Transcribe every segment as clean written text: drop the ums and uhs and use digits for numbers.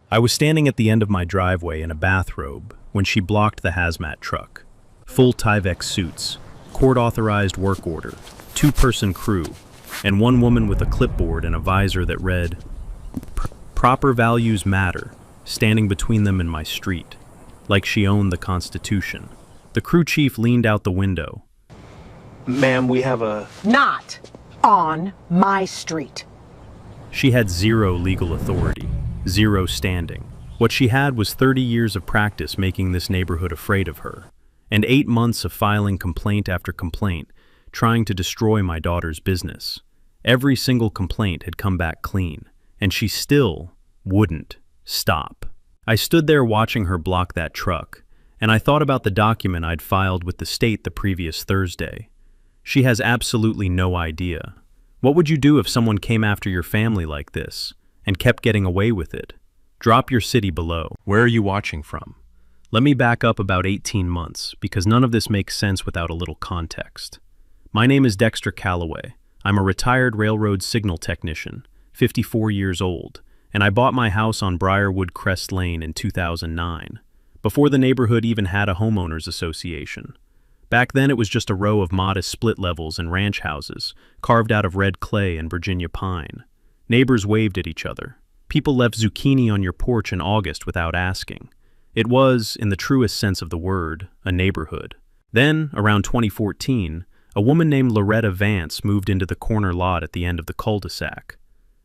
I was standing at the end of my driveway in a bathrobe when she blocked the hazmat truck. Full Tyvek suits, court-authorized work order, two-person crew, and one woman with a clipboard and a visor that read, "Proper values matter," standing between them and my street, like she owned the Constitution. The crew chief leaned out the window. Ma'am, we have a... Not on my street. She had zero legal authority, zero standing. What she had was 30 years of practice making this neighborhood afraid of her, and 8 months of filing complaint after complaint, trying to destroy my daughter's business. Every single complaint had come back clean, and she still wouldn't stop. I stood there watching her block that truck, and I thought about the document I'd filed with the state the previous Thursday. She has absolutely no idea. What would you do if someone came after your family like this and kept getting away with it? Drop your city below. Where are you watching from? Let me back up about 18 months, because none of this makes sense without a little context. My name is Dexter Calloway. I'm a retired railroad signal technician, 54 years old, and I bought my house on Briarwood Crest Lane in 2009, before the neighborhood even had a homeowners association. Back then it was just a row of modest split levels and ranch houses, carved out of red clay and Virginia pine. Neighbors waved at each other. People left zucchini on your porch in August without asking. It was, in the truest sense of the word, a neighborhood. Then, around 2014, a woman named Loretta Vance moved into the corner lot at the end of the cul-de-sac.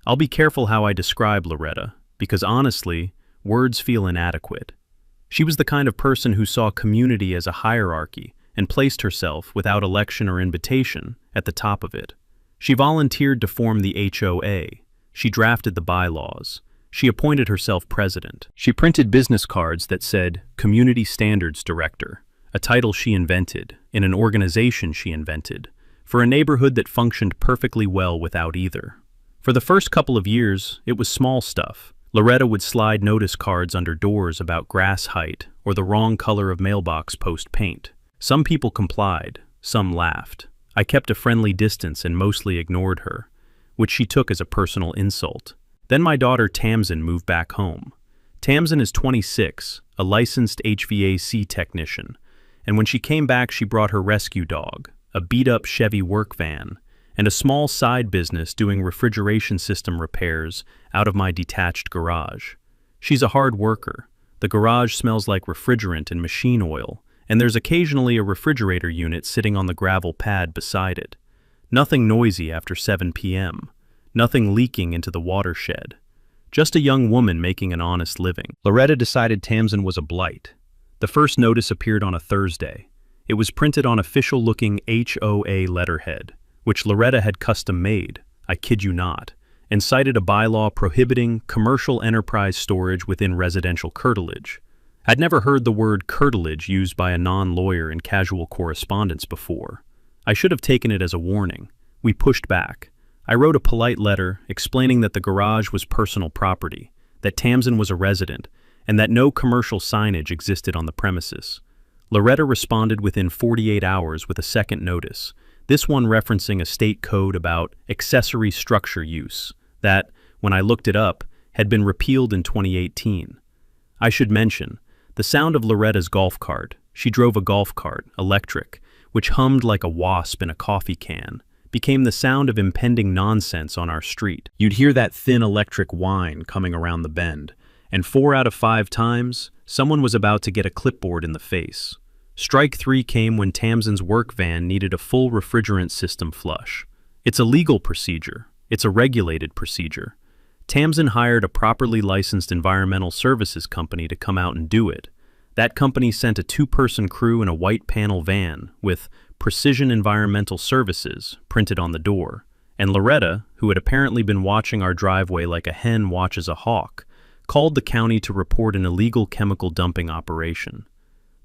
I'll be careful how I describe Loretta, because honestly, words feel inadequate. She was the kind of person who saw community as a hierarchy and placed herself, without election or invitation, at the top of it. She volunteered to form the HOA. She drafted the bylaws. She appointed herself president. She printed business cards that said Community Standards Director, a title she invented, in an organization she invented, for a neighborhood that functioned perfectly well without either. For the first couple of years, it was small stuff. Loretta would slide notice cards under doors about grass height or the wrong color of mailbox post paint. Some people complied, some laughed. I kept a friendly distance and mostly ignored her, which she took as a personal insult. Then my daughter Tamsin moved back home. Tamsin is 26, a licensed HVAC technician, and when she came back she brought her rescue dog, a beat-up Chevy work van, and a small side business doing refrigeration system repairs out of my detached garage. She's a hard worker. The garage smells like refrigerant and machine oil, and there's occasionally a refrigerator unit sitting on the gravel pad beside it. Nothing noisy after 7 p.m., nothing leaking into the watershed. Just a young woman making an honest living. Loretta decided Tamsin was a blight. The first notice appeared on a Thursday. It was printed on official-looking HOA letterhead, which Loretta had custom-made, I kid you not, and cited a bylaw prohibiting commercial enterprise storage within residential curtilage. I'd never heard the word curtilage used by a non-lawyer in casual correspondence before. I should have taken it as a warning. We pushed back. I wrote a polite letter explaining that the garage was personal property, that Tamsin was a resident, and that no commercial signage existed on the premises. Loretta responded within 48 hours with a second notice, this one referencing a state code about accessory structure use that, when I looked it up, had been repealed in 2018. I should mention, the sound of Loretta's golf cart, she drove a golf cart, electric, which hummed like a wasp in a coffee can, became the sound of impending nonsense on our street. You'd hear that thin electric whine coming around the bend, and 4 out of 5 times, someone was about to get a clipboard in the face. Strike 3 came when Tamsin's work van needed a full refrigerant system flush. It's a legal procedure. It's a regulated procedure. Tamsin hired a properly licensed environmental services company to come out and do it. That company sent a 2-person crew in a white panel van with Precision Environmental Services printed on the door, and Loretta, who had apparently been watching our driveway like a hen watches a hawk, called the county to report an illegal chemical dumping operation.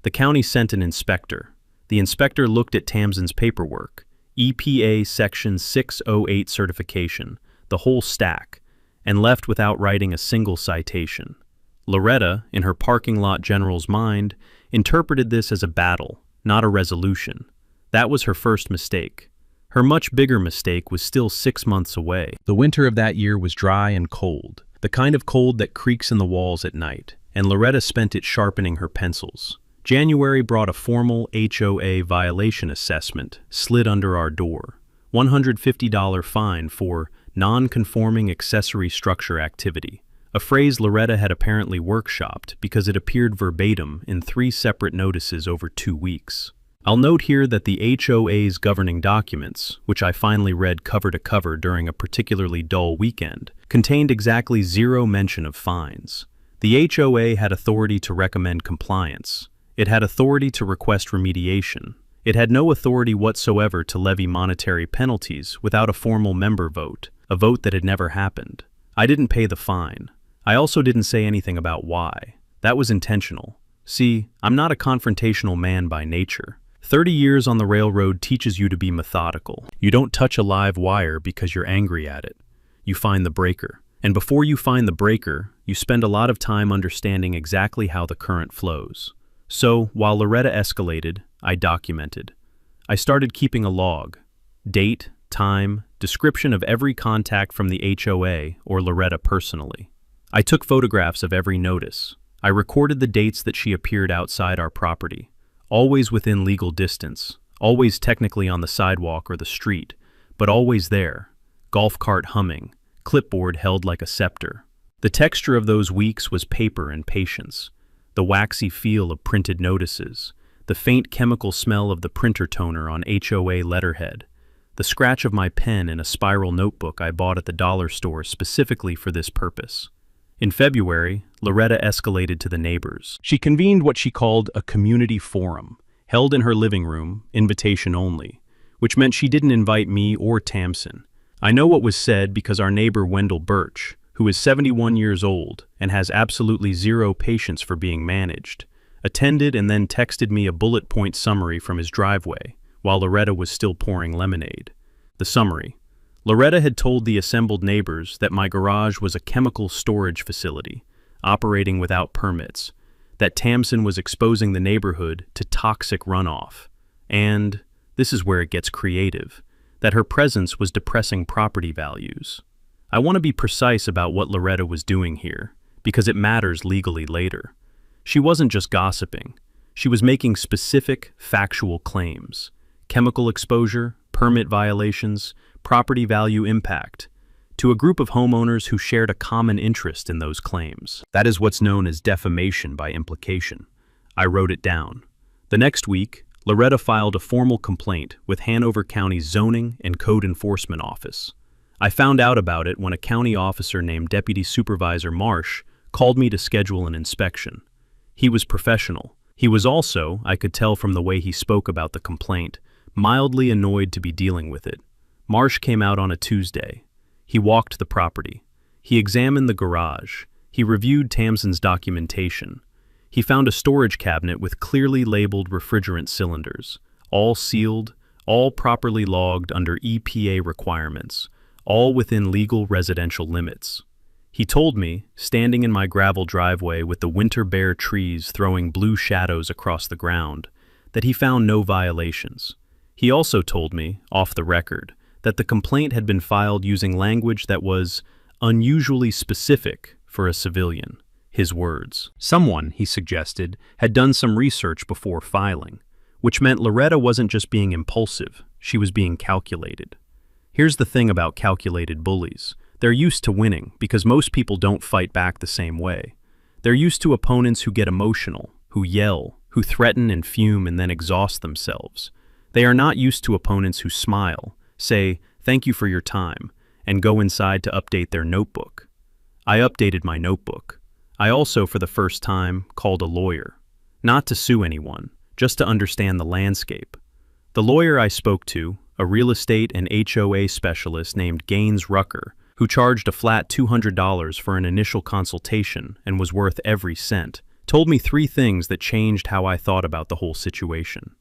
The county sent an inspector. The inspector looked at Tamsin's paperwork, EPA Section 608 certification, the whole stack, and left without writing a single citation. Loretta, in her parking lot general's mind, interpreted this as a battle, not a resolution. That was her first mistake. Her much bigger mistake was still 6 months away. The winter of that year was dry and cold. The kind of cold that creaks in the walls at night, and Loretta spent it sharpening her pencils. January brought a formal HOA violation assessment slid under our door. $150 fine for non-conforming accessory structure activity, a phrase Loretta had apparently workshopped because it appeared verbatim in 3 separate notices over 2 weeks. I'll note here that the HOA's governing documents, which I finally read cover to cover during a particularly dull weekend, contained exactly 0 mention of fines. The HOA had authority to recommend compliance. It had authority to request remediation. It had no authority whatsoever to levy monetary penalties without a formal member vote, a vote that had never happened. I didn't pay the fine. I also didn't say anything about why. That was intentional. See, I'm not a confrontational man by nature. 30 years on the railroad teaches you to be methodical. You don't touch a live wire because you're angry at it. You find the breaker. And before you find the breaker, you spend a lot of time understanding exactly how the current flows. So, while Loretta escalated, I documented. I started keeping a log. Date, time, description of every contact from the HOA or Loretta personally. I took photographs of every notice. I recorded the dates that she appeared outside our property, always within legal distance, always technically on the sidewalk or the street, but always there, golf cart humming, clipboard held like a scepter. The texture of those weeks was paper and patience. The waxy feel of printed notices, the faint chemical smell of the printer toner on HOA letterhead, the scratch of my pen in a spiral notebook I bought at the dollar store specifically for this purpose. In February, Loretta escalated to the neighbors. She convened what she called a community forum, held in her living room, invitation only, which meant she didn't invite me or Tamsin. I know what was said because our neighbor Wendell Birch, who is 71 years old and has absolutely 0 patience for being managed, attended and then texted me a bullet point summary from his driveway while Loretta was still pouring lemonade. The summary: Loretta had told the assembled neighbors that my garage was a chemical storage facility, operating without permits, that Tamsin was exposing the neighborhood to toxic runoff, and, this is where it gets creative, that her presence was depressing property values. I want to be precise about what Loretta was doing here, because it matters legally later. She wasn't just gossiping. She was making specific, factual claims. Chemical exposure, permit violations, property value impact, to a group of homeowners who shared a common interest in those claims. That is what's known as defamation by implication. I wrote it down. The next week, Loretta filed a formal complaint with Hanover County's Zoning and Code Enforcement Office. I found out about it when a county officer named Deputy Supervisor Marsh called me to schedule an inspection. He was professional. He was also, I could tell from the way he spoke about the complaint, mildly annoyed to be dealing with it. Marsh came out on a Tuesday. He walked the property. He examined the garage. He reviewed Tamsin's documentation. He found a storage cabinet with clearly labeled refrigerant cylinders, all sealed, all properly logged under EPA requirements, all within legal residential limits. He told me, standing in my gravel driveway with the winter bare trees throwing blue shadows across the ground, that he found no violations. He also told me, off the record, that the complaint had been filed using language that was unusually specific for a civilian. His words. Someone, he suggested, had done some research before filing, which meant Loretta wasn't just being impulsive, she was being calculated. Here's the thing about calculated bullies. They're used to winning because most people don't fight back the same way. They're used to opponents who get emotional, who yell, who threaten and fume and then exhaust themselves. They are not used to opponents who smile, say, "Thank you for your time," and go inside to update their notebook. I updated my notebook. I also, for the first time, called a lawyer. Not to sue anyone, just to understand the landscape. The lawyer I spoke to, a real estate and HOA specialist named Gaines Rucker, who charged a flat $200 for an initial consultation and was worth every cent, told me 3 things that changed how I thought about the whole situation.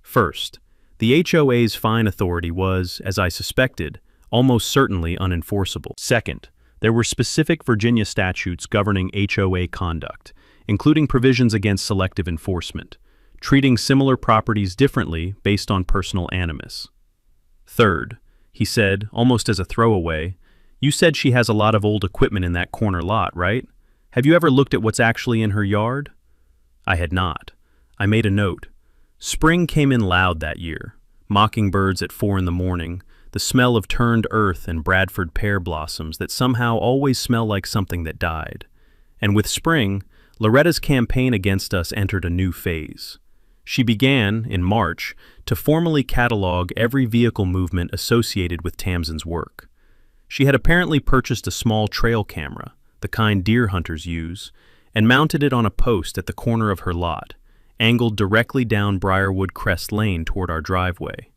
First, the HOA's fine authority was, as I suspected, almost certainly unenforceable. Second, there were specific Virginia statutes governing HOA conduct, including provisions against selective enforcement, treating similar properties differently based on personal animus. Third, he said, almost as a throwaway, You said she has a lot of old equipment in that corner lot, right? Have you ever looked at what's actually in her yard? I had not. I made a note. Spring came in loud that year. Mockingbirds at 4 in the morning, the smell of turned earth and Bradford pear blossoms that somehow always smell like something that died. And with spring, Loretta's campaign against us entered a new phase. She began, in March, to formally catalog every vehicle movement associated with Tamsin's work. She had apparently purchased a small trail camera, the kind deer hunters use, and mounted it on a post at the corner of her lot, angled directly down Briarwood Crest Lane toward our driveway.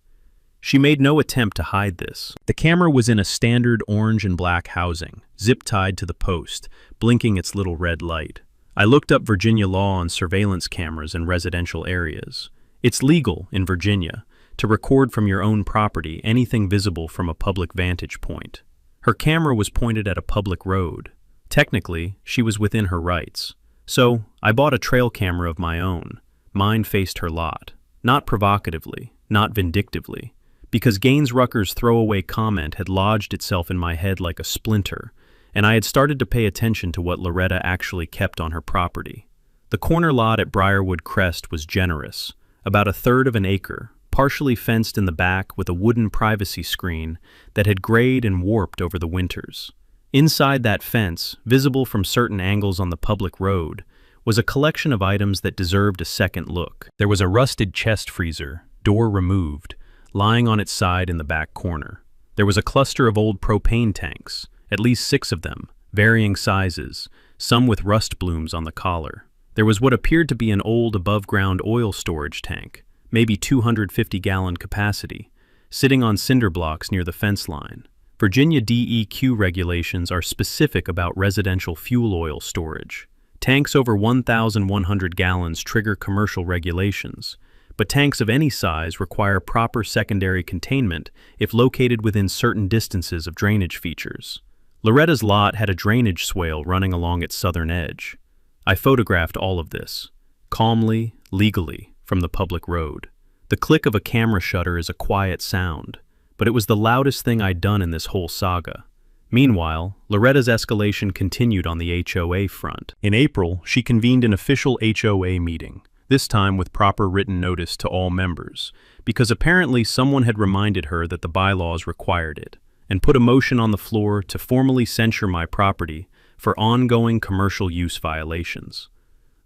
She made no attempt to hide this. The camera was in a standard orange and black housing, zip-tied to the post, blinking its little red light. I looked up Virginia law on surveillance cameras in residential areas. It's legal in Virginia to record from your own property anything visible from a public vantage point. Her camera was pointed at a public road. Technically, she was within her rights. So, I bought a trail camera of my own. Mine faced her lot. Not provocatively, not vindictively, because Gaines Rucker's throwaway comment had lodged itself in my head like a splinter, and I had started to pay attention to what Loretta actually kept on her property. The corner lot at Briarwood Crest was generous, about 1/3 of an acre, partially fenced in the back with a wooden privacy screen that had grayed and warped over the winters. Inside that fence, visible from certain angles on the public road, was a collection of items that deserved a second look. There was a rusted chest freezer, door removed, lying on its side in the back corner. There was a cluster of old propane tanks, at least 6 of them, varying sizes, some with rust blooms on the collar. There was what appeared to be an old above-ground oil storage tank, maybe 250-gallon capacity, sitting on cinder blocks near the fence line. Virginia DEQ regulations are specific about residential fuel oil storage. Tanks over 1,100 gallons trigger commercial regulations, but tanks of any size require proper secondary containment if located within certain distances of drainage features. Loretta's lot had a drainage swale running along its southern edge. I photographed all of this, calmly, legally, from the public road. The click of a camera shutter is a quiet sound, but it was the loudest thing I'd done in this whole saga. Meanwhile, Loretta's escalation continued on the HOA front. In April, she convened an official HOA meeting, this time with proper written notice to all members, because apparently someone had reminded her that the bylaws required it, and put a motion on the floor to formally censure my property for ongoing commercial use violations.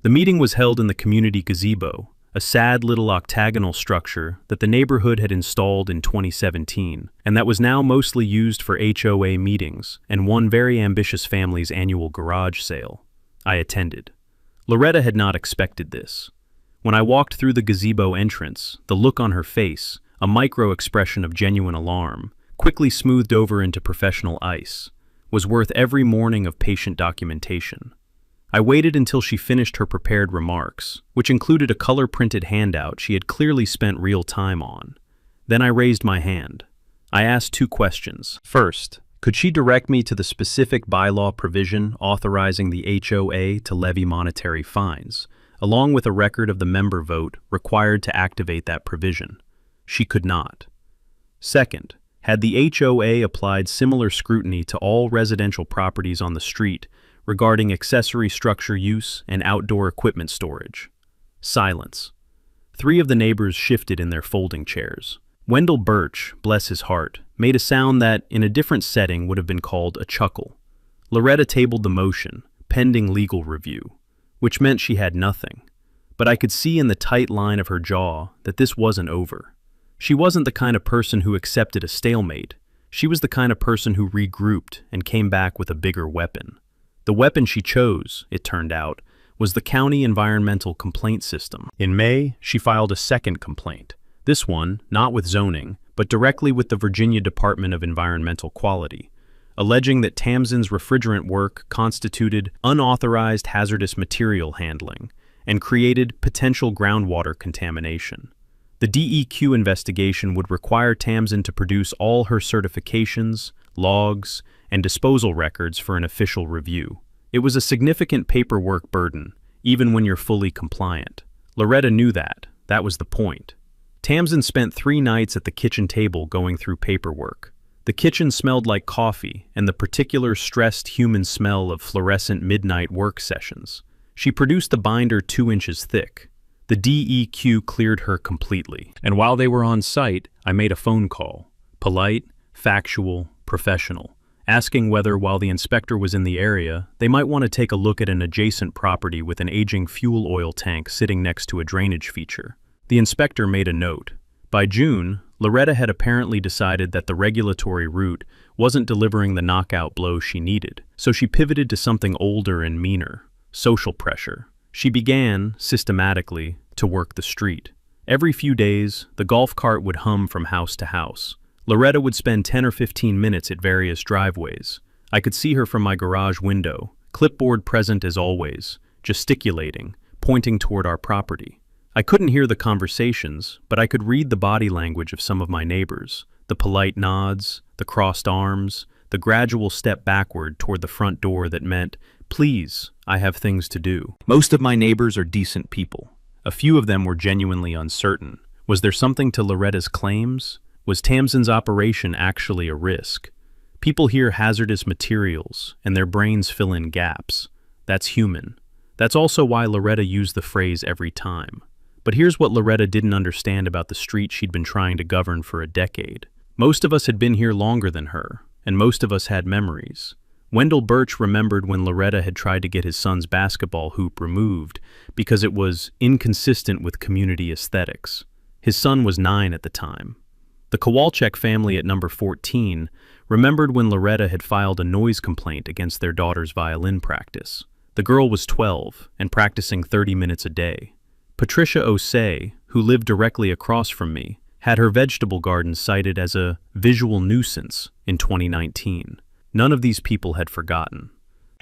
The meeting was held in the community gazebo, a sad little octagonal structure that the neighborhood had installed in 2017, and that was now mostly used for HOA meetings and one very ambitious family's annual garage sale. I attended. Loretta had not expected this. When I walked through the gazebo entrance, the look on her face, a micro-expression of genuine alarm, quickly smoothed over into professional ice, was worth every morning of patient documentation. I waited until she finished her prepared remarks, which included a color-printed handout she had clearly spent real time on. Then I raised my hand. I asked 2 questions. First, could she direct me to the specific bylaw provision authorizing the HOA to levy monetary fines, along with a record of the member vote required to activate that provision? She could not. Second, had the HOA applied similar scrutiny to all residential properties on the street regarding accessory structure use and outdoor equipment storage? Silence. 3 of the neighbors shifted in their folding chairs. Wendell Birch, bless his heart, made a sound that, in a different setting, would have been called a chuckle. Loretta tabled the motion, pending legal review, which meant she had nothing. But I could see in the tight line of her jaw that this wasn't over. She wasn't the kind of person who accepted a stalemate. She was the kind of person who regrouped and came back with a bigger weapon. The weapon she chose, it turned out, was the county environmental complaint system. In May, she filed a second complaint, this one not with zoning, but directly with the Virginia Department of Environmental Quality, alleging that Tamsin's refrigerant work constituted unauthorized hazardous material handling and created potential groundwater contamination. The DEQ investigation would require Tamsin to produce all her certifications, logs, and disposal records for an official review. It was a significant paperwork burden, even when you're fully compliant. Loretta knew that. That was the point. Tamsin spent 3 nights at the kitchen table going through paperwork. The kitchen smelled like coffee and the particular stressed human smell of fluorescent midnight work sessions. She produced the binder 2 inches thick. The DEQ cleared her completely. And while they were on site, I made a phone call. Polite, factual, professional, asking whether, while the inspector was in the area, they might want to take a look at an adjacent property with an aging fuel oil tank sitting next to a drainage feature. The inspector made a note. By June, Loretta had apparently decided that the regulatory route wasn't delivering the knockout blow she needed, so she pivoted to something older and meaner: social pressure. She began, systematically, to work the street. Every few days, the golf cart would hum from house to house. Loretta would spend 10 or 15 minutes at various driveways. I could see her from my garage window, clipboard present as always, gesticulating, pointing toward our property. I couldn't hear the conversations, but I could read the body language of some of my neighbors, the polite nods, the crossed arms, the gradual step backward toward the front door that meant, "Please, I have things to do." Most of my neighbors are decent people. A few of them were genuinely uncertain. Was there something to Loretta's claims? Was Tamsin's operation actually a risk? People hear hazardous materials, and their brains fill in gaps. That's human. That's also why Loretta used the phrase every time. But here's what Loretta didn't understand about the street she'd been trying to govern for a decade. Most of us had been here longer than her, and most of us had memories. Wendell Birch remembered when Loretta had tried to get his son's basketball hoop removed because it was inconsistent with community aesthetics. His son was 9 at the time. The Kowalczyk family at number 14 remembered when Loretta had filed a noise complaint against their daughter's violin practice. The girl was 12 and practicing 30 minutes a day. Patricia Osei, who lived directly across from me, had her vegetable garden cited as a visual nuisance in 2019. None of these people had forgotten.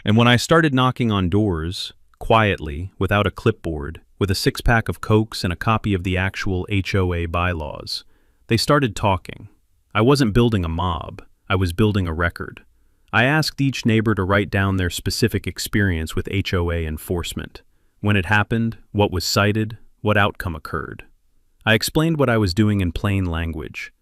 And when I started knocking on doors, quietly, without a clipboard, with a 6-pack of Cokes and a copy of the actual HOA bylaws, they started talking. I wasn't building a mob, I was building a record. I asked each neighbor to write down their specific experience with HOA enforcement. When it happened, what was cited, what outcome occurred. I explained what I was doing in plain language.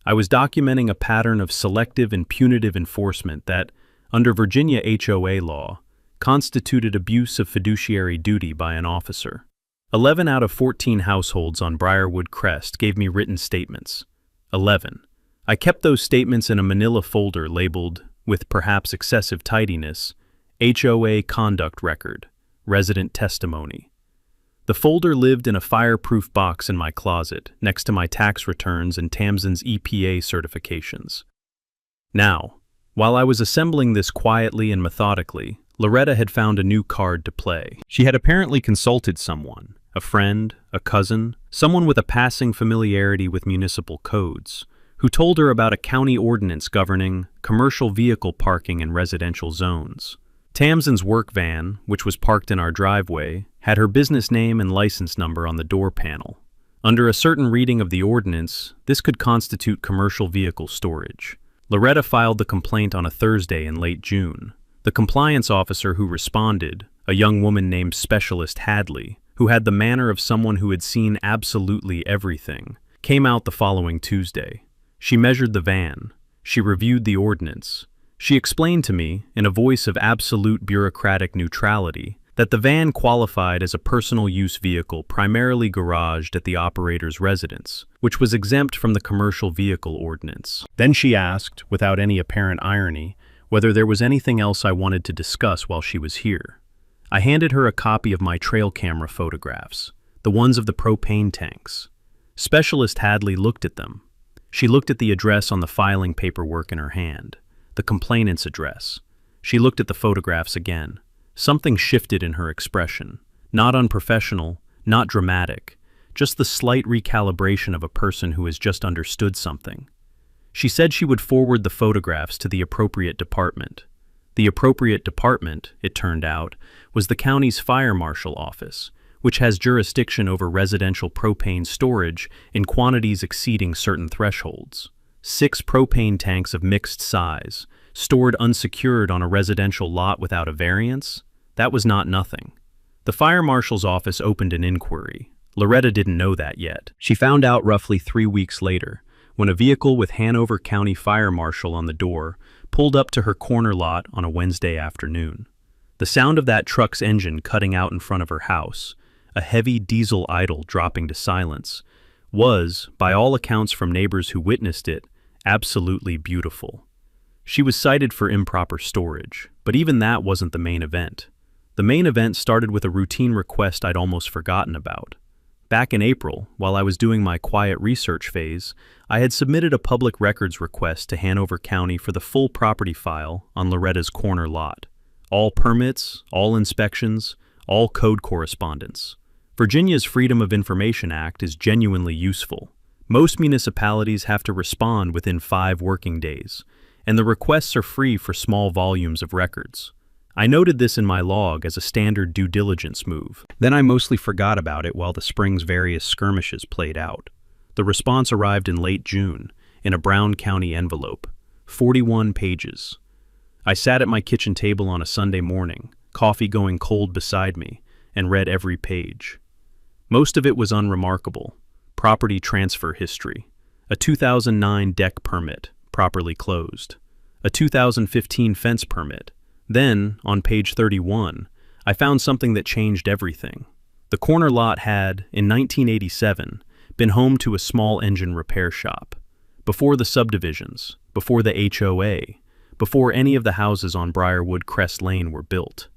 I was documenting a pattern of selective and punitive enforcement that, under Virginia HOA law, constituted abuse of fiduciary duty by an officer. 11 out of 14 households on Briarwood Crest gave me written statements. 11. I kept those statements in a manila folder labeled, with perhaps excessive tidiness, HOA Conduct Record, Resident Testimony. The folder lived in a fireproof box in my closet, next to my tax returns and Tamsin's EPA certifications. Now, while I was assembling this quietly and methodically, Loretta had found a new card to play. She had apparently consulted someone, a friend, a cousin, someone with a passing familiarity with municipal codes, who told her about a county ordinance governing commercial vehicle parking in residential zones. Tamsin's work van, which was parked in our driveway, had her business name and license number on the door panel. Under a certain reading of the ordinance, this could constitute commercial vehicle storage. Loretta filed the complaint on a Thursday in late June. The compliance officer who responded, a young woman named Specialist Hadley, who had the manner of someone who had seen absolutely everything, came out the following Tuesday. She measured the van. She reviewed the ordinance. She explained to me, in a voice of absolute bureaucratic neutrality, that the van qualified as a personal use vehicle primarily garaged at the operator's residence, which was exempt from the commercial vehicle ordinance. Then she asked, without any apparent irony, whether there was anything else I wanted to discuss while she was here. I handed her a copy of my trail camera photographs, the ones of the propane tanks. Specialist Hadley looked at them. She looked at the address on the filing paperwork in her hand. The complainant's address. She looked at the photographs again. Something shifted in her expression. Not unprofessional, not dramatic, just the slight recalibration of a person who has just understood something. She said she would forward the photographs to the appropriate department. The appropriate department, it turned out, was the county's fire marshal office, which has jurisdiction over residential propane storage in quantities exceeding certain thresholds. 6 propane tanks of mixed size, stored unsecured on a residential lot without a variance? That was not nothing. The fire marshal's office opened an inquiry. Loretta didn't know that yet. She found out roughly 3 weeks later, when a vehicle with Hanover County Fire Marshal on the door pulled up to her corner lot on a Wednesday afternoon. The sound of that truck's engine cutting out in front of her house, a heavy diesel idol dropping to silence, was, by all accounts from neighbors who witnessed it, absolutely beautiful. She was cited for improper storage, but even that wasn't the main event. The main event started with a routine request I'd almost forgotten about. Back in April, while I was doing my quiet research phase, I had submitted a public records request to Hanover County for the full property file on Loretta's corner lot. All permits, all inspections, all code correspondence. Virginia's Freedom of Information Act is genuinely useful. Most municipalities have to respond within 5 working days, and the requests are free for small volumes of records. I noted this in my log as a standard due diligence move. Then I mostly forgot about it while the spring's various skirmishes played out. The response arrived in late June, in a Brown County envelope. 41 pages. I sat at my kitchen table on a Sunday morning, coffee going cold beside me, and read every page. Most of it was unremarkable. Property transfer history. A 2009 deck permit, properly closed. A 2015 fence permit. Then, on page 31, I found something that changed everything. The corner lot had, in 1987, been home to a small engine repair shop. Before the subdivisions, before the HOA, before any of the houses on Briarwood Crest Lane were built.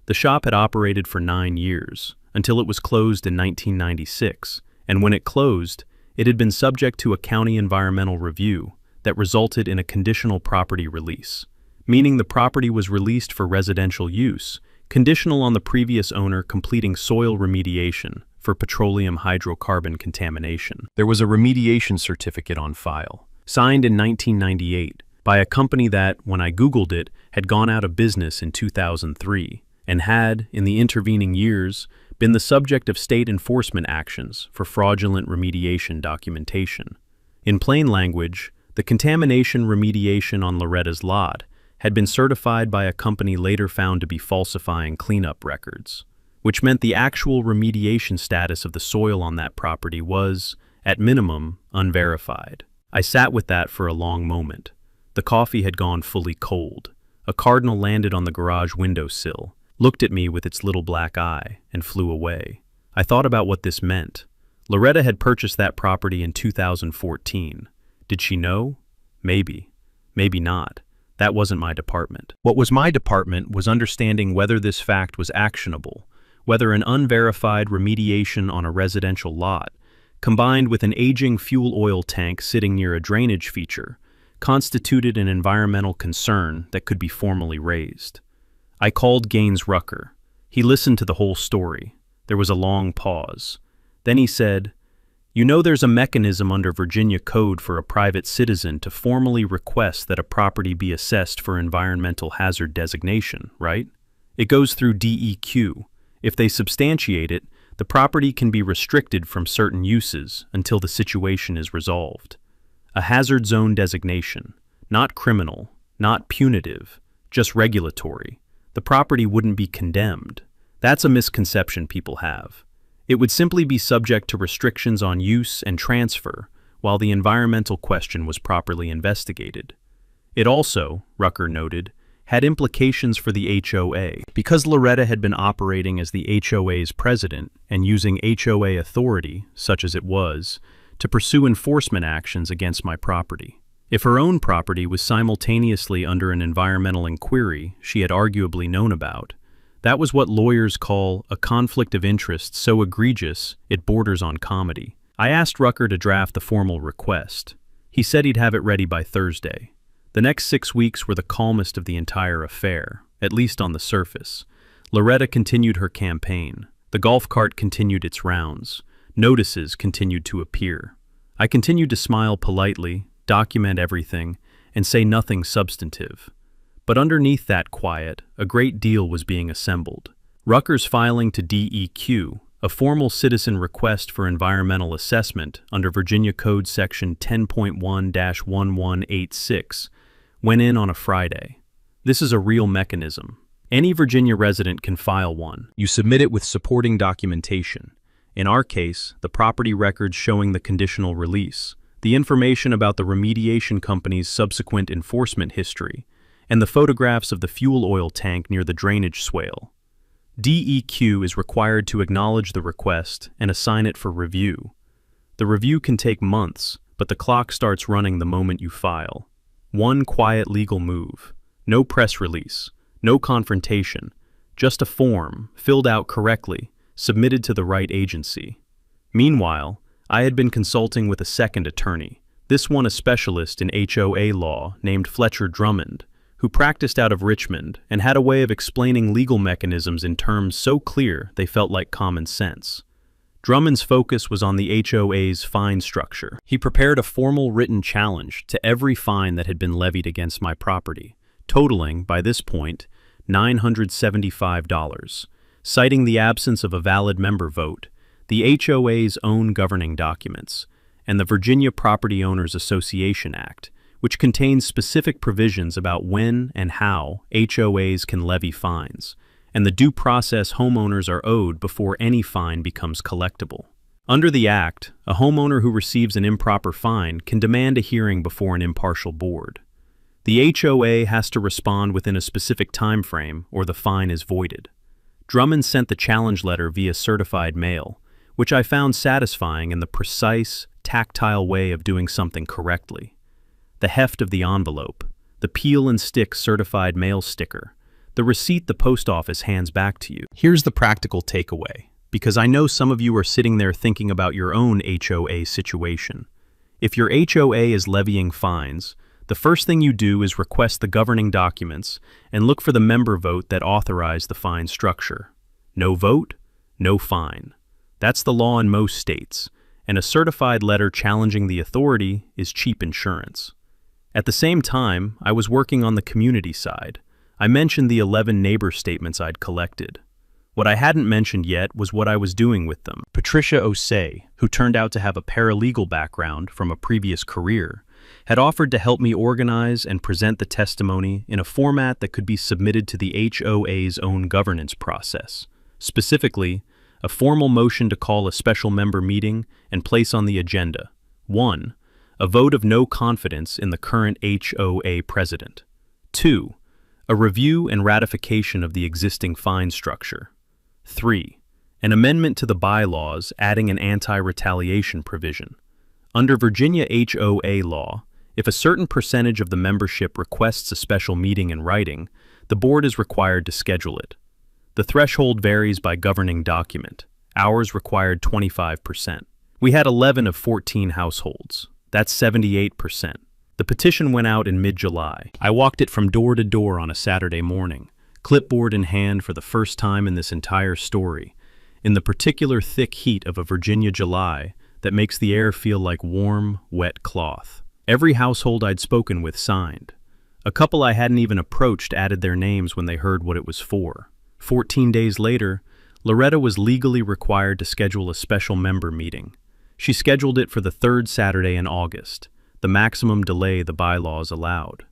The shop had operated for 9 years, until it was closed in 1996, and when it closed, it had been subject to a county environmental review that resulted in a conditional property release, meaning the property was released for residential use, conditional on the previous owner completing soil remediation for petroleum hydrocarbon contamination. There was a remediation certificate on file, signed in 1998 by a company that, when I Googled it, had gone out of business in 2003 and had, in the intervening years, been the subject of state enforcement actions for fraudulent remediation documentation. In plain language, the contamination remediation on Loretta's lot had been certified by a company later found to be falsifying cleanup records, which meant the actual remediation status of the soil on that property was, at minimum, unverified. I sat with that for a long moment. The coffee had gone fully cold. A cardinal landed on the garage windowsill, looked at me with its little black eye, and flew away. I thought about what this meant. Loretta had purchased that property in 2014. Did she know? Maybe. Maybe not. That wasn't my department. What was my department was understanding whether this fact was actionable, whether an unverified remediation on a residential lot, combined with an aging fuel oil tank sitting near a drainage feature, constituted an environmental concern that could be formally raised. I called Gaines Rucker. He listened to the whole story. There was a long pause. Then he said, "You know there's a mechanism under Virginia Code for a private citizen to formally request that a property be assessed for environmental hazard designation, right? It goes through DEQ. If they substantiate it, the property can be restricted from certain uses until the situation is resolved. A hazard zone designation, not criminal, not punitive, just regulatory. The property wouldn't be condemned. That's a misconception people have. It would simply be subject to restrictions on use and transfer while the environmental question was properly investigated. It also, Rucker noted, had implications for the HOA. Because Loretta had been operating as the HOA's president and using HOA authority, such as it was, to pursue enforcement actions against my property. If her own property was simultaneously under an environmental inquiry she had arguably known about, that was what lawyers call a conflict of interest so egregious it borders on comedy. I asked Rucker to draft the formal request. He said he'd have it ready by Thursday. The next 6 weeks were the calmest of the entire affair, at least on the surface. Loretta continued her campaign. The golf cart continued its rounds. Notices continued to appear. I continued to smile politely, document everything, and say nothing substantive. But underneath that quiet, a great deal was being assembled. Rucker's filing to DEQ, a formal citizen request for environmental assessment under Virginia Code Section 10.1-1186, went in on a Friday. This is a real mechanism. Any Virginia resident can file one. You submit it with supporting documentation. In our case, the property records showing the conditional release, the information about the remediation company's subsequent enforcement history, and the photographs of the fuel oil tank near the drainage swale. DEQ is required to acknowledge the request and assign it for review. The review can take months, but the clock starts running the moment you file. One quiet legal move. No press release. No confrontation. Just a form, filled out correctly, submitted to the right agency. Meanwhile, I had been consulting with a second attorney, this one a specialist in HOA law named Fletcher Drummond, who practiced out of Richmond and had a way of explaining legal mechanisms in terms so clear they felt like common sense. Drummond's focus was on the HOA's fine structure. He prepared a formal written challenge to every fine that had been levied against my property, totaling, by this point, $975, citing the absence of a valid member vote, the HOA's own governing documents, and the Virginia Property Owners Association Act, which contains specific provisions about when and how HOAs can levy fines, and the due process homeowners are owed before any fine becomes collectible. Under the Act, a homeowner who receives an improper fine can demand a hearing before an impartial board. The HOA has to respond within a specific time frame or the fine is voided. Drummond sent the challenge letter via certified mail, which I found satisfying in the precise, tactile way of doing something correctly. The heft of the envelope, the peel and stick certified mail sticker, the receipt the post office hands back to you. Here's the practical takeaway, because I know some of you are sitting there thinking about your own HOA situation. If your HOA is levying fines, the first thing you do is request the governing documents and look for the member vote that authorized the fine structure. No vote, no fine. That's the law in most states, and a certified letter challenging the authority is cheap insurance. At the same time, I was working on the community side. I mentioned the 11 neighbor statements I'd collected. What I hadn't mentioned yet was what I was doing with them. Patricia Osei, who turned out to have a paralegal background from a previous career, had offered to help me organize and present the testimony in a format that could be submitted to the HOA's own governance process. Specifically, a formal motion to call a special member meeting and place on the agenda 1. A vote of no confidence in the current HOA president. 2. A review and ratification of the existing fine structure. 3. An amendment to the bylaws adding an anti-retaliation provision. Under Virginia HOA law, if a certain percentage of the membership requests a special meeting in writing, the board is required to schedule it. The threshold varies by governing document. Ours required 25%. We had 11 of 14 households. That's 78%. The petition went out in mid-July. I walked it from door to door on a Saturday morning, clipboard in hand for the first time in this entire story, in the particular thick heat of a Virginia July that makes the air feel like warm, wet cloth. Every household I'd spoken with signed. A couple I hadn't even approached added their names when they heard what it was for. 14 days later, Loretta was legally required to schedule a special member meeting. She scheduled it for the third Saturday in August, the maximum delay the bylaws allowed.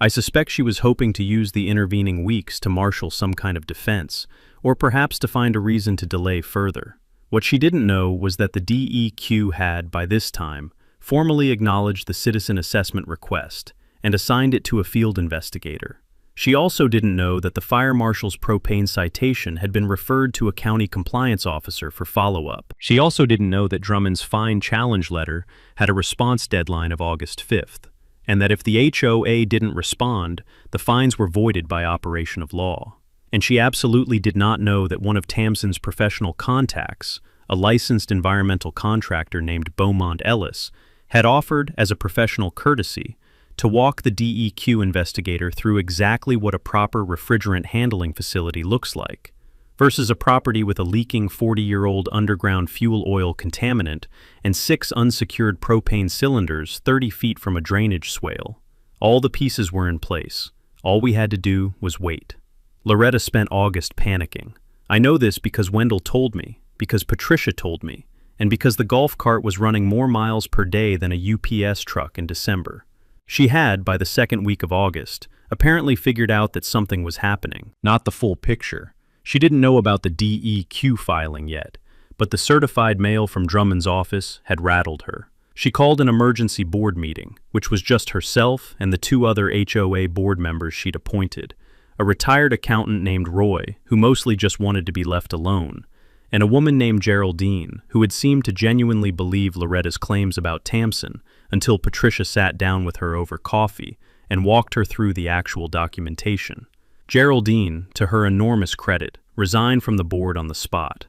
I suspect she was hoping to use the intervening weeks to marshal some kind of defense, or perhaps to find a reason to delay further. What she didn't know was that the DEQ had, by this time, formally acknowledged the citizen assessment request and assigned it to a field investigator. She also didn't know that the fire marshal's propane citation had been referred to a county compliance officer for follow-up. She also didn't know that Drummond's fine challenge letter had a response deadline of August 5th, and that if the HOA didn't respond, the fines were voided by operation of law. And she absolutely did not know that one of Tamsen's professional contacts, a licensed environmental contractor named Beaumont Ellis, had offered, as a professional courtesy, to walk the DEQ investigator through exactly what a proper refrigerant handling facility looks like, versus a property with a leaking 40-year-old underground fuel oil contaminant and 6 unsecured propane cylinders 30 feet from a drainage swale. All the pieces were in place. All we had to do was wait. Loretta spent August panicking. I know this because Wendell told me, because Patricia told me, and because the golf cart was running more miles per day than a UPS truck in December. She had, by the second week of August, apparently figured out that something was happening. Not the full picture. She didn't know about the DEQ filing yet, but the certified mail from Drummond's office had rattled her. She called an emergency board meeting, which was just herself and the 2 other HOA board members she'd appointed, a retired accountant named Roy, who mostly just wanted to be left alone, and a woman named Geraldine, who had seemed to genuinely believe Loretta's claims about Tamsin until Patricia sat down with her over coffee and walked her through the actual documentation. Geraldine, to her enormous credit, resigned from the board on the spot.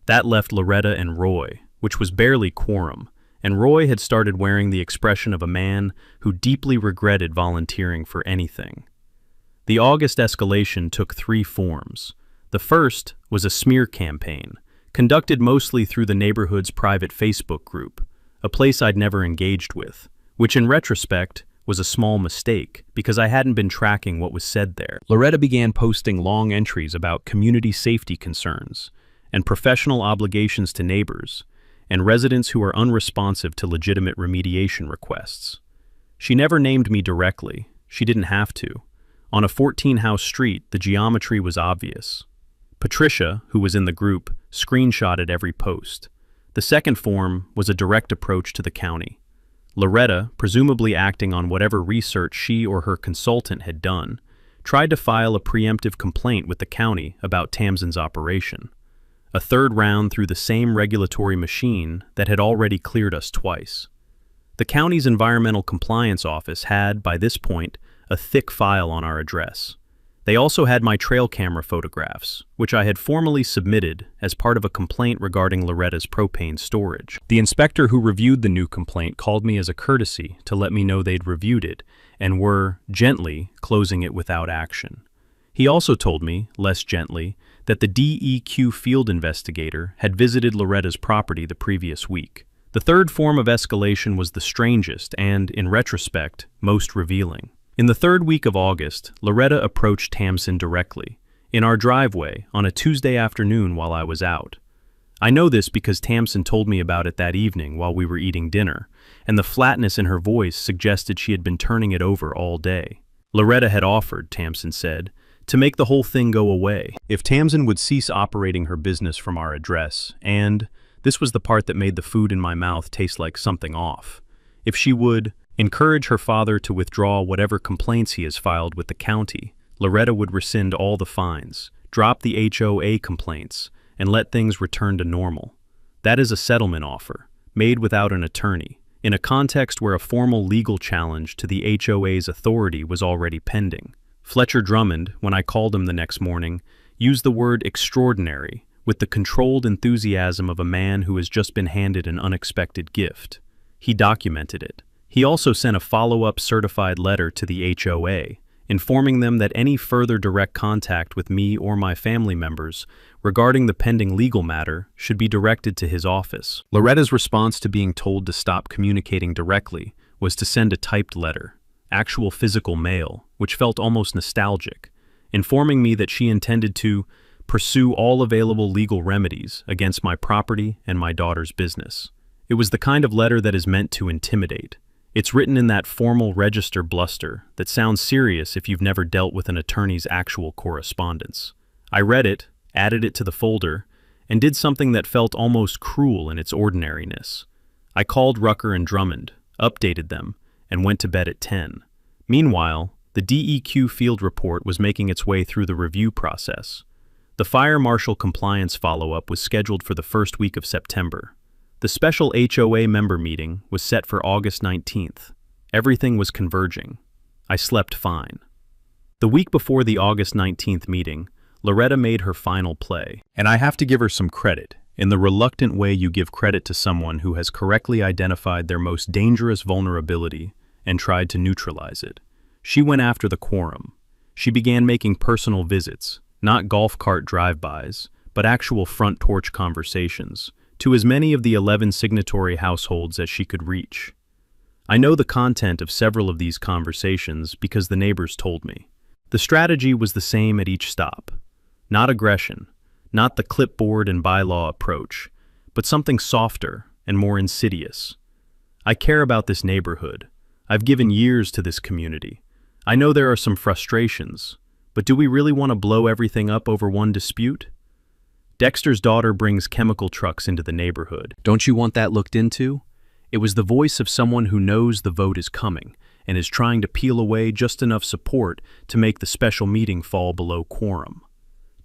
That left Loretta and Roy, which was barely quorum, and Roy had started wearing the expression of a man who deeply regretted volunteering for anything. The August escalation took 3 forms. The first was a smear campaign, conducted mostly through the neighborhood's private Facebook group, a place I'd never engaged with, which in retrospect was a small mistake because I hadn't been tracking what was said there. Loretta began posting long entries about community safety concerns and professional obligations to neighbors and residents who are unresponsive to legitimate remediation requests. She never named me directly. She didn't have to. On a 14-house street, the geometry was obvious. Patricia, who was in the group, screenshotted every post. The second form was a direct approach to the county. Loretta, presumably acting on whatever research she or her consultant had done, tried to file a preemptive complaint with the county about Tamsin's operation. A third round through the same regulatory machine that had already cleared us twice. The county's environmental compliance office had, by this point, a thick file on our address. They also had my trail camera photographs, which I had formally submitted as part of a complaint regarding Loretta's propane storage. The inspector who reviewed the new complaint called me as a courtesy to let me know they'd reviewed it and were, gently, closing it without action. He also told me, less gently, that the DEQ field investigator had visited Loretta's property the previous week. The third form of escalation was the strangest and, in retrospect, most revealing. In the 3rd week of August, Loretta approached Tamsin directly, in our driveway, on a Tuesday afternoon while I was out. I know this because Tamsin told me about it that evening while we were eating dinner, and the flatness in her voice suggested she had been turning it over all day. Loretta had offered, Tamsin said, to make the whole thing go away if Tamsin would cease operating her business from our address, and, this was the part that made the food in my mouth taste like something off, if she would encourage her father to withdraw whatever complaints he has filed with the county. Loretta would rescind all the fines, drop the HOA complaints, and let things return to normal. That is a settlement offer, made without an attorney, in a context where a formal legal challenge to the HOA's authority was already pending. Fletcher Drummond, when I called him the next morning, used the word extraordinary with the controlled enthusiasm of a man who has just been handed an unexpected gift. He documented it. He also sent a follow-up certified letter to the HOA, informing them that any further direct contact with me or my family members regarding the pending legal matter should be directed to his office. Loretta's response to being told to stop communicating directly was to send a typed letter, actual physical mail, which felt almost nostalgic, informing me that she intended to pursue all available legal remedies against my property and my daughter's business. It was the kind of letter that is meant to intimidate. It's written in that formal register bluster that sounds serious if you've never dealt with an attorney's actual correspondence. I read it, added it to the folder, and did something that felt almost cruel in its ordinariness. I called Rucker and Drummond, updated them, and went to bed at 10. Meanwhile, the DEQ field report was making its way through the review process. The fire marshal compliance follow-up was scheduled for the 1st week of September. The special HOA member meeting was set for August 19th. Everything was converging. I slept fine. The week before the August 19th meeting, Loretta made her final play, and I have to give her some credit, in the reluctant way you give credit to someone who has correctly identified their most dangerous vulnerability and tried to neutralize it. She went after the quorum. She began making personal visits, not golf cart drive-bys, but actual front porch conversations, to as many of the 11 signatory households as she could reach. I know the content of several of these conversations because the neighbors told me. The strategy was the same at each stop. Not aggression, not the clipboard and bylaw approach, but something softer and more insidious. I care about this neighborhood. I've given years to this community. I know there are some frustrations, but do we really want to blow everything up over one dispute? Dexter's daughter brings chemical trucks into the neighborhood. Don't you want that looked into? It was the voice of someone who knows the vote is coming and is trying to peel away just enough support to make the special meeting fall below quorum.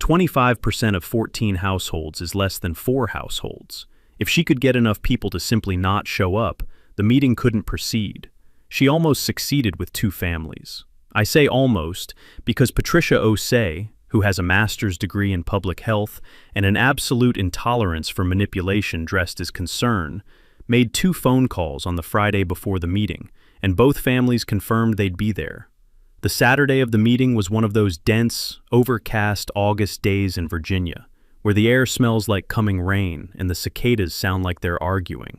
25% of 14 households is less than 4 households. If she could get enough people to simply not show up, the meeting couldn't proceed. She almost succeeded with 2 families. I say almost because Patricia Osei, who has a master's degree in public health and an absolute intolerance for manipulation dressed as concern, made 2 phone calls on the Friday before the meeting, and both families confirmed they'd be there. The Saturday of the meeting was one of those dense, overcast August days in Virginia, where the air smells like coming rain and the cicadas sound like they're arguing.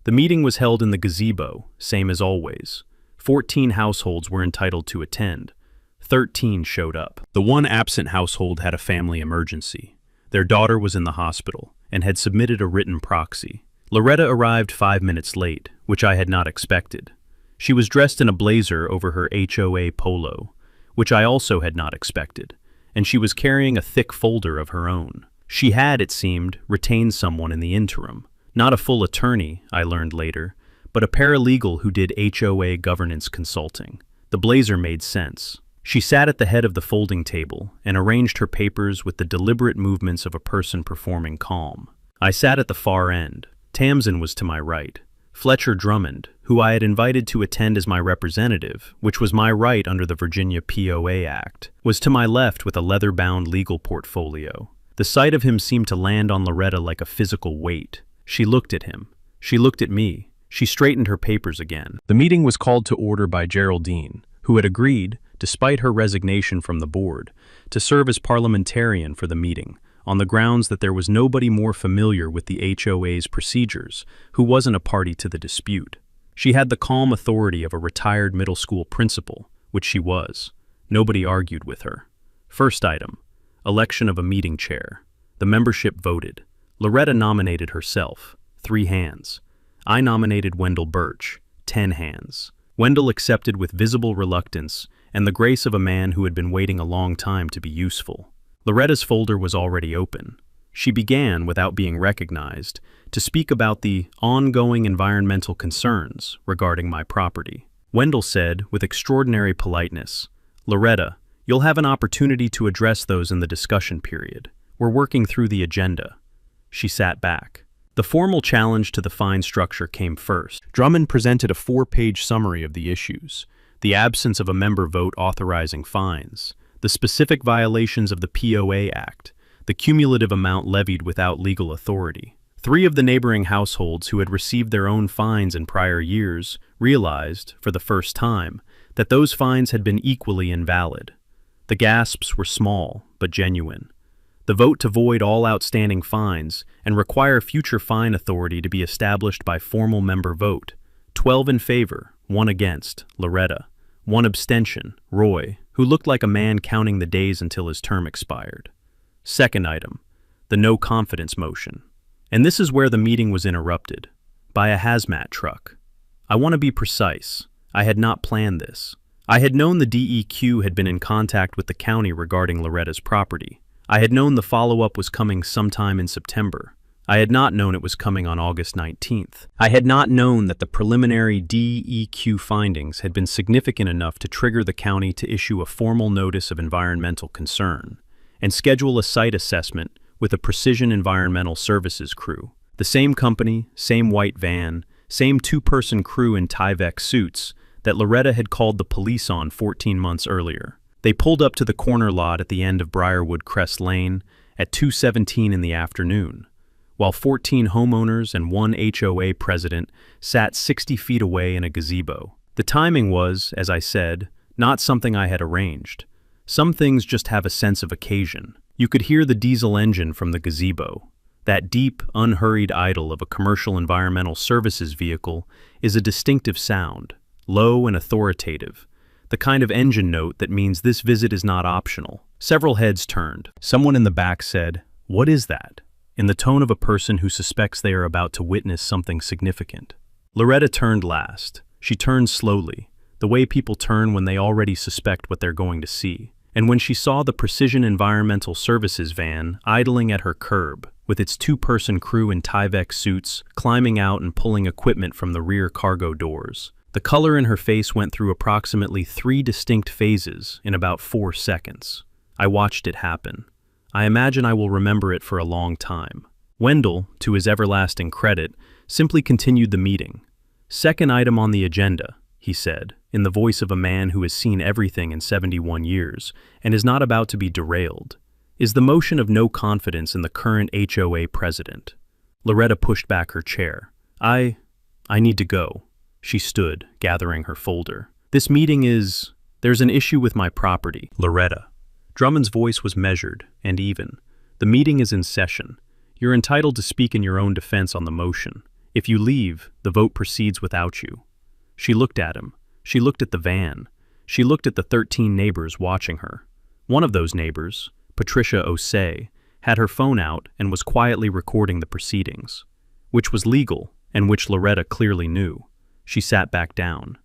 The meeting was held in the gazebo, same as always. 14 households were entitled to attend. 13 showed up. The one absent household had a family emergency. Their daughter was in the hospital and had submitted a written proxy. Loretta arrived 5 minutes late, which I had not expected. She was dressed in a blazer over her HOA polo, which I also had not expected, and she was carrying a thick folder of her own. She had, it seemed, retained someone in the interim. Not a full attorney, I learned later, but a paralegal who did HOA governance consulting. The blazer made sense. She sat at the head of the folding table and arranged her papers with the deliberate movements of a person performing calm. I sat at the far end. Tamsin was to my right. Fletcher Drummond, who I had invited to attend as my representative, which was my right under the Virginia POA Act, was to my left with a leather-bound legal portfolio. The sight of him seemed to land on Loretta like a physical weight. She looked at him. She looked at me. She straightened her papers again. The meeting was called to order by Geraldine, who had agreed, despite her resignation from the board, to serve as parliamentarian for the meeting, on the grounds that there was nobody more familiar with the HOA's procedures who wasn't a party to the dispute. She had the calm authority of a retired middle school principal, which she was. Nobody argued with her. First item, election of a meeting chair. The membership voted. Loretta nominated herself, 3 hands. I nominated Wendell Birch, 10 hands. Wendell accepted with visible reluctance and the grace of a man who had been waiting a long time to be useful. Loretta's folder was already open. She began, without being recognized, to speak about the ongoing environmental concerns regarding my property. Wendell said, with extraordinary politeness, "Loretta, you'll have an opportunity to address those in the discussion period. We're working through the agenda." She sat back. The formal challenge to the fine structure came first. Drummond presented a 4-page summary of the issues: the absence of a member vote authorizing fines, the specific violations of the POA Act, the cumulative amount levied without legal authority. 3 of the neighboring households who had received their own fines in prior years realized, for the first time, that those fines had been equally invalid. The gasps were small, but genuine. The vote to void all outstanding fines and require future fine authority to be established by formal member vote. 12 in favor, 1 against, Loretta. 1 abstention, Roy, who looked like a man counting the days until his term expired. Second item, the no confidence motion. And this is where the meeting was interrupted, by a hazmat truck. I want to be precise. I had not planned this. I had known the DEQ had been in contact with the county regarding Loretta's property. I had known the follow-up was coming sometime in September. I had not known it was coming on August 19th. I had not known that the preliminary DEQ findings had been significant enough to trigger the county to issue a formal notice of environmental concern and schedule a site assessment with a Precision Environmental Services crew. The same company, same white van, same 2-person crew in Tyvek suits that Loretta had called the police on 14 months earlier. They pulled up to the corner lot at the end of Briarwood Crest Lane at 2:17 in the afternoon, while 14 homeowners and 1 HOA president sat 60 feet away in a gazebo. The timing was, as I said, not something I had arranged. Some things just have a sense of occasion. You could hear the diesel engine from the gazebo. That deep, unhurried idle of a commercial environmental services vehicle is a distinctive sound, low and authoritative, the kind of engine note that means this visit is not optional. Several heads turned. Someone in the back said, "What is that?" in the tone of a person who suspects they are about to witness something significant. Loretta turned last. She turned slowly, the way people turn when they already suspect what they're going to see. And when she saw the Precision Environmental Services van idling at her curb, with its two-person crew in Tyvek suits climbing out and pulling equipment from the rear cargo doors. The color in her face went through approximately 3 distinct phases in about 4 seconds. I watched it happen. I imagine I will remember it for a long time. Wendell, to his everlasting credit, simply continued the meeting. "Second item on the agenda," he said, in the voice of a man who has seen everything in 71 years and is not about to be derailed, "is the motion of no confidence in the current HOA president." Loretta pushed back her chair. I need to go." She stood, gathering her folder. "This meeting is... There's an issue with my property." "Loretta." Drummond's voice was measured and even. "The meeting is in session. You're entitled to speak in your own defense on the motion. If you leave, the vote proceeds without you." She looked at him. She looked at the van. She looked at the 13 neighbors watching her. One of those neighbors, Patricia Osei, had her phone out and was quietly recording the proceedings, which was legal and which Loretta clearly knew. She sat back down.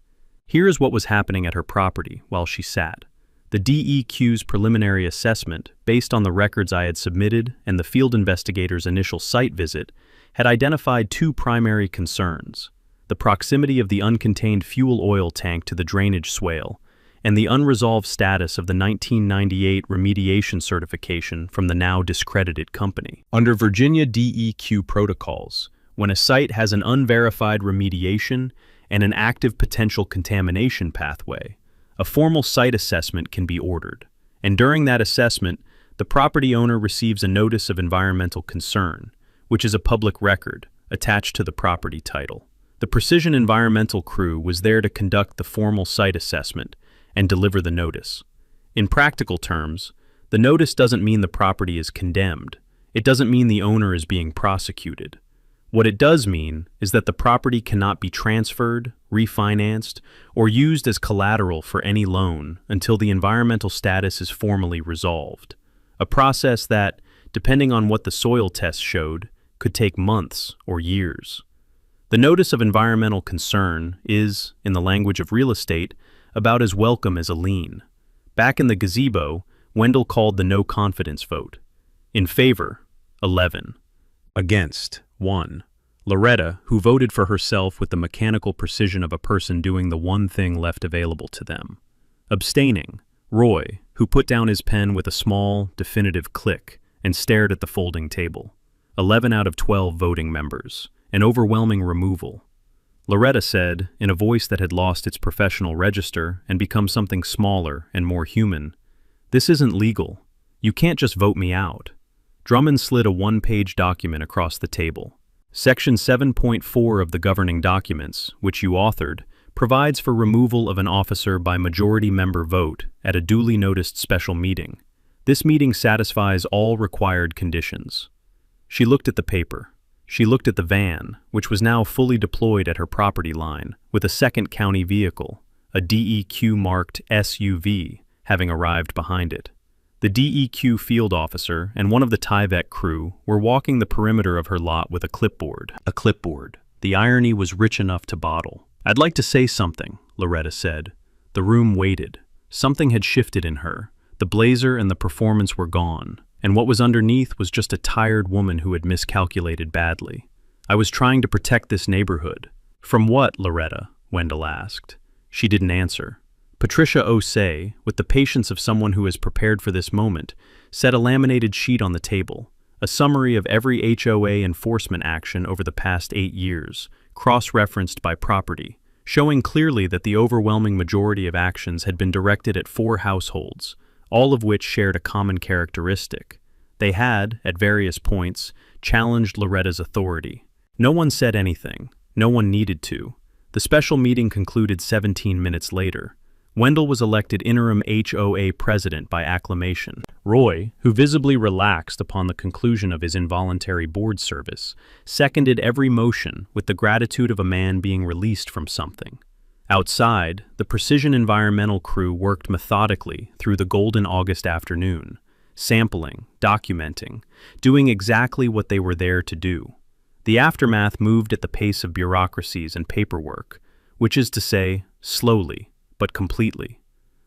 Here is what was happening at her property while she sat. The DEQ's preliminary assessment, based on the records I had submitted and the field investigator's initial site visit, had identified 2 primary concerns: the proximity of the uncontained fuel oil tank to the drainage swale, and the unresolved status of the 1998 remediation certification from the now discredited company. Under Virginia DEQ protocols, when a site has an unverified remediation and an active potential contamination pathway, a formal site assessment can be ordered, and during that assessment, the property owner receives a notice of environmental concern, which is a public record attached to the property title. The Precision Environmental crew was there to conduct the formal site assessment and deliver the notice. In practical terms, the notice doesn't mean the property is condemned. It doesn't mean the owner is being prosecuted. What it does mean is that the property cannot be transferred, refinanced, or used as collateral for any loan until the environmental status is formally resolved. A process that, depending on what the soil test showed, could take months or years. The notice of environmental concern is, in the language of real estate, about as welcome as a lien. Back in the gazebo, Wendell called the no confidence vote. In favor, 11. Against, 1. Loretta, who voted for herself with the mechanical precision of a person doing the one thing left available to them. Abstaining, Roy, who put down his pen with a small, definitive click and stared at the folding table. 11 out of 12 voting members, an overwhelming removal. Loretta said, in a voice that had lost its professional register and become something smaller and more human, "This isn't legal. You can't just vote me out." Drummond slid a 1-page document across the table. Section 7.4 of the governing documents, which you authored, provides for removal of an officer by majority-member vote at a duly noticed special meeting. This meeting satisfies all required conditions. She looked at the paper. She looked at the van, which was now fully deployed at her property line, with a second county vehicle, a DEQ-marked SUV, having arrived behind it. The DEQ field officer and one of the Tyvek crew were walking the perimeter of her lot with a clipboard. A clipboard. The irony was rich enough to bottle. "I'd like to say something," Loretta said. The room waited. Something had shifted in her. The blazer and the performance were gone, and what was underneath was just a tired woman who had miscalculated badly. "I was trying to protect this neighborhood." "From what, Loretta?" Wendell asked. She didn't answer. Patricia Osei, with the patience of someone who has prepared for this moment, set a laminated sheet on the table, a summary of every HOA enforcement action over the past 8 years, cross-referenced by property, showing clearly that the overwhelming majority of actions had been directed at 4 households, all of which shared a common characteristic. They had, at various points, challenged Loretta's authority. No one said anything. No one needed to. The special meeting concluded 17 minutes later. Wendell was elected interim HOA president by acclamation. Roy, who visibly relaxed upon the conclusion of his involuntary board service, seconded every motion with the gratitude of a man being released from something. Outside, the Precision Environmental crew worked methodically through the golden August afternoon, sampling, documenting, doing exactly what they were there to do. The aftermath moved at the pace of bureaucracies and paperwork, which is to say, slowly, but completely.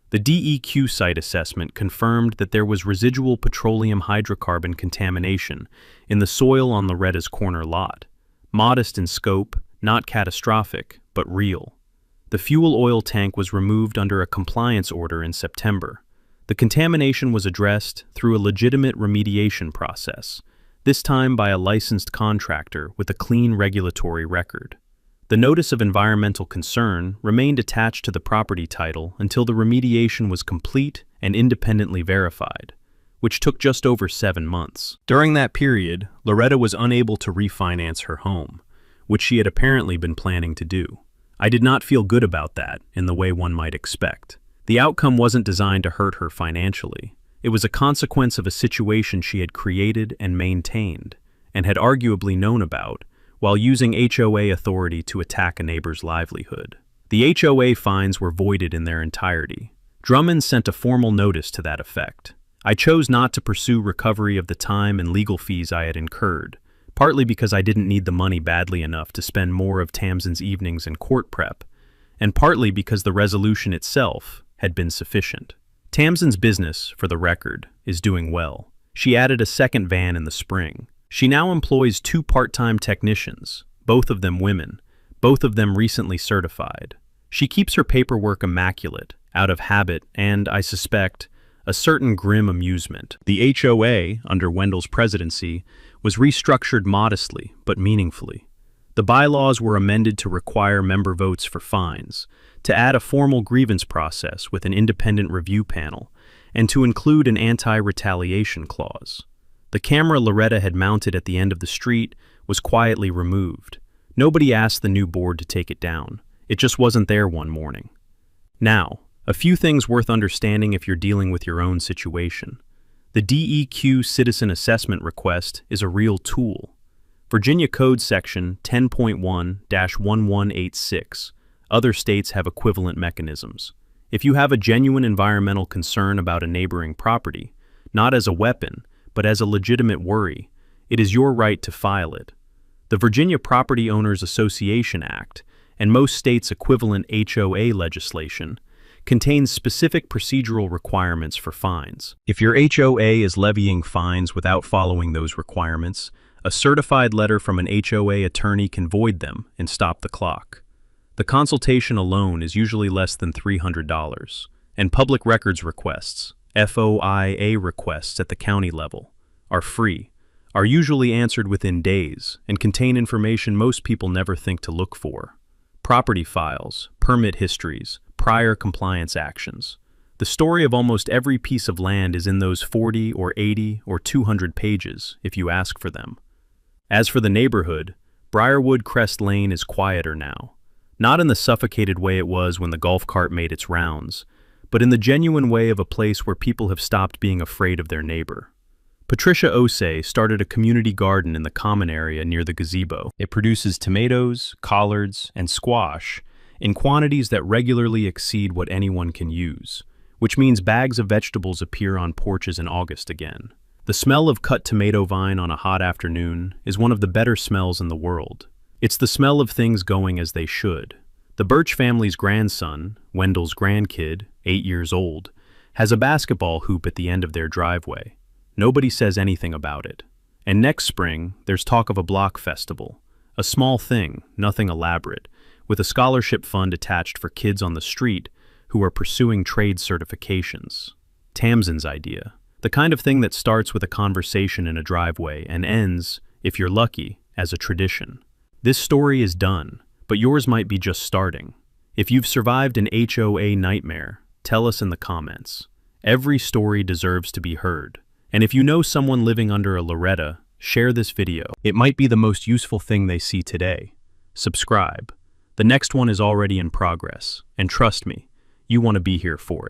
The The DEQ site assessment confirmed that there was residual petroleum hydrocarbon contamination in the soil on Loretta's corner lot. Modest in scope, not catastrophic, but real. The fuel oil tank was removed under a compliance order in September. The contamination was addressed through a legitimate remediation process, this time by a licensed contractor with a clean regulatory record. The notice of environmental concern remained attached to the property title until the remediation was complete and independently verified, which took just over 7 months. During that period, Loretta was unable to refinance her home, which she had apparently been planning to do. I did not feel good about that in the way one might expect. The outcome wasn't designed to hurt her financially. It was a consequence of a situation she had created and maintained, and had arguably known about, while using HOA authority to attack a neighbor's livelihood. The HOA fines were voided in their entirety. Drummond sent a formal notice to that effect. I chose not to pursue recovery of the time and legal fees I had incurred, partly because I didn't need the money badly enough to spend more of Tamsin's evenings in court prep, and partly because the resolution itself had been sufficient. Tamsin's business, for the record, is doing well. She added a second van in the spring. She now employs 2 part-time technicians, both of them women, both of them recently certified. She keeps her paperwork immaculate, out of habit and, I suspect, a certain grim amusement. The HOA, under Wendell's presidency, was restructured modestly but meaningfully. The bylaws were amended to require member votes for fines, to add a formal grievance process with an independent review panel, and to include an anti-retaliation clause. The camera Loretta had mounted at the end of the street was quietly removed. Nobody asked the new board to take it down. It just wasn't there one morning. Now, a few things worth understanding if you're dealing with your own situation. The DEQ Citizen Assessment Request is a real tool. Virginia Code Section 10.1-1186. Other states have equivalent mechanisms. If you have a genuine environmental concern about a neighboring property, not as a weapon, but as a legitimate worry, it is your right to file it. The Virginia Property Owners Association Act, and most states' equivalent HOA legislation, contains specific procedural requirements for fines. If your HOA is levying fines without following those requirements, a certified letter from an HOA attorney can void them and stop the clock. The consultation alone is usually less than $300, and public records requests, FOIA requests at the county level, are free, are usually answered within days, and contain information most people never think to look for. Property files, permit histories, prior compliance actions. The story of almost every piece of land is in those 40 or 80 or 200 pages, if you ask for them. As for the neighborhood, Briarwood Crest Lane is quieter now. Not in the suffocated way it was when the golf cart made its rounds, but in the genuine way of a place where people have stopped being afraid of their neighbor. Patricia Osei started a community garden in the common area near the gazebo. It produces tomatoes, collards, and squash in quantities that regularly exceed what anyone can use, which means bags of vegetables appear on porches in August again. The smell of cut tomato vine on a hot afternoon is one of the better smells in the world. It's the smell of things going as they should. The Birch family's grandson, Wendell's grandkid, 8 years old, has a basketball hoop at the end of their driveway. Nobody says anything about it. And next spring, there's talk of a block festival. A small thing, nothing elaborate, with a scholarship fund attached for kids on the street who are pursuing trade certifications. Tamsin's idea. The kind of thing that starts with a conversation in a driveway and ends, if you're lucky, as a tradition. This story is done, but yours might be just starting. If you've survived an HOA nightmare, tell us in the comments. Every story deserves to be heard. And if you know someone living under a Loretta, share this video. It might be the most useful thing they see today. Subscribe. The next one is already in progress, and trust me, you want to be here for it.